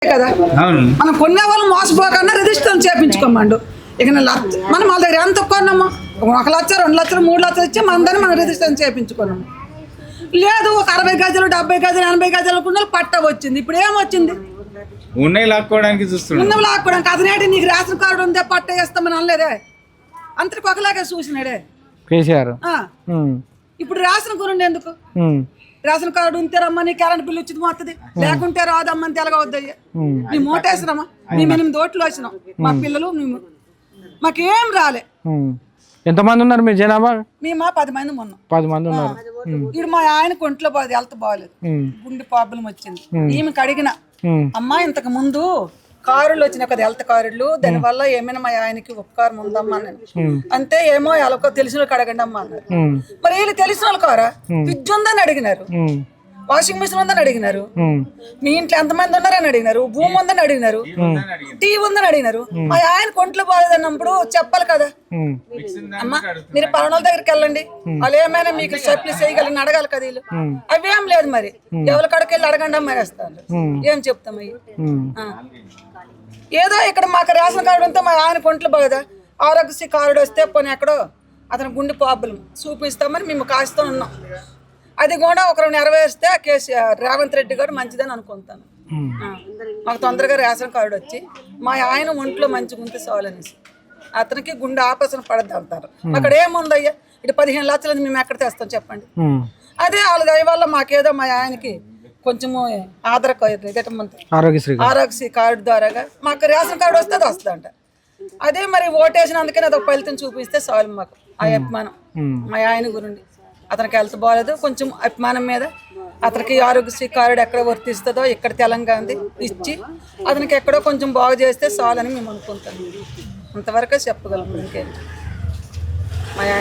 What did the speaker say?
కదా మనం కొనే వాళ్ళు మోసపోకన్నా రిజిస్టర్ చేయించుకోమండు. ఇక మనం వాళ్ళ దగ్గర ఎంత కొన్నాము, 1 లక్ష 2 లక్షలు 3 లక్షలు ఇచ్చి మన మనం రిజిస్టర్ చేయించుకున్నాము. లేదు ఒక 60 గజాలు 70 గజాలు 80 గజాలు ఉన్న పట్ట వచ్చింది. ఇప్పుడు ఏమొచ్చింది, ఉన్నవి లాక్కోవడానికి చూస్తున్నాం. ఉన్నవి లాక్కోవడానికి. అతనేటి నీకు రేషన్ కార్డు ఉందే పట్ట వేస్తామని అనలేదే, అంతటికి ఒకలాగే చూసినాడే కేసీఆర్. ఇప్పుడు రేషన్ గురించి ఎందుకు, రేషన్ కార్డు ఉంటే రమ్మని కరెంట్ బిల్లు వచ్చింది వస్తుంది, లేకుంటే రాదమ్మని తెలగవద్దయ్యా. మేము ఓటేసినామా, మేము 8 ఓట్లు వచ్చినాం, మా పిల్లలు మేము, మాకేం రాలే. ఎంతమంది ఉన్నారు మీ జనాభా? మేము 10 మంది ఉన్నాం. 10 మంది ఉన్నారు. ఇప్పుడు మా ఆయనకు ఒంట్లో బాగా హెల్త్ బాగాలేదు, గుండె ప్రాబ్లం వచ్చింది. ఈమెకి అడిగిన అమ్మా ఇంతకు ముందు కారులు వచ్చినాయి కదా, హెల్త్ కారులు, దానివల్ల ఏమైనా మా ఆయనకి ఉపకారం ఉందమ్మా అన్నాను. అంతే ఏమో ఎలాగో తెలిసిన వాళ్ళకి అడగండి అమ్మా అన్నారు. మరి వీళ్ళు తెలిసిన వాళ్ళు కారా, ఫ్రిడ్జ్ ఉందని అడిగినారు, వాషింగ్ మిషన్ ఉందని అడిగినారు, మీ ఇంట్లో ఎంతమంది ఉన్నారని అడిగినారు, భూమి ఉందని అడిగినారు, టీవీ ఉందని అడిగినారు. మా ఆయన కొంట్లో బాగాలేదన్నప్పుడు చెప్పాలి కదా, అమ్మా మీరు పవనాల దగ్గరికి వెళ్ళండి, వాళ్ళు ఏమైనా మీకు సప్లై చేయగలని అడగాలి కదా. వీళ్ళు అవేం లేదు, మరి ఎవరి కాడికి వెళ్ళి అడగండి అమ్మా వేస్తారు. ఏం చెప్తామయ్యి, ఏదో ఇక్కడ మాకు రేషన్ కార్డు ఉంటే మా ఆయన కొంట్లో బాగా ఆరోగ్యశ్రీ కార్డు వస్తే పోనీ ఎక్కడో అతను గుండె ప్రాబ్లం చూపిస్తామని మేము కాస్తూ ఉన్నాం. అది కూడా ఒకరు నెరవేరిస్తే కేసీఆర్ రేవంత్ రెడ్డి గారు మంచిదని అనుకుంటాను. మాకు తొందరగా రేషన్ కార్డు వచ్చి మా ఆయన ఒంట్లో మంచిగా ఉంటే చాలనేసి, అతనికి గుండె ఆపరేషన్ పడద్దు అంటారు. అక్కడ ఏముందయ్యా, ఇటు 15 లక్షలు మేము ఎక్కడ తెస్తాం చెప్పండి. అదే వాళ్ళ దయ వల్ల మాకేదో మా ఆయనకి కొంచెము ఆధార్ ఆరోగ్యశ్రీ కార్డు ద్వారాగా మాకు రేషన్ కార్డు వస్తే అది వస్తుందంట. అదే మరి ఓటేసినందుకని అదొక ఫలితం చూపిస్తే చాలు మాకు. ఆ అభిమానం మా ఆయన గురించి, అతనికి హెల్త్ బాగాలేదు, కొంచెం అభిమానం మీద అతనికి ఆరోగ్యశ్రీ కార్డు ఎక్కడ వర్తిస్తుందో ఇక్కడ తెలంగాణది ఇచ్చి అతనికి ఎక్కడో కొంచెం బాగు చేస్తే చాలని మేము అనుకుంటాం. అంతవరకే చెప్పగలం. ఇంకేం మా ఆయన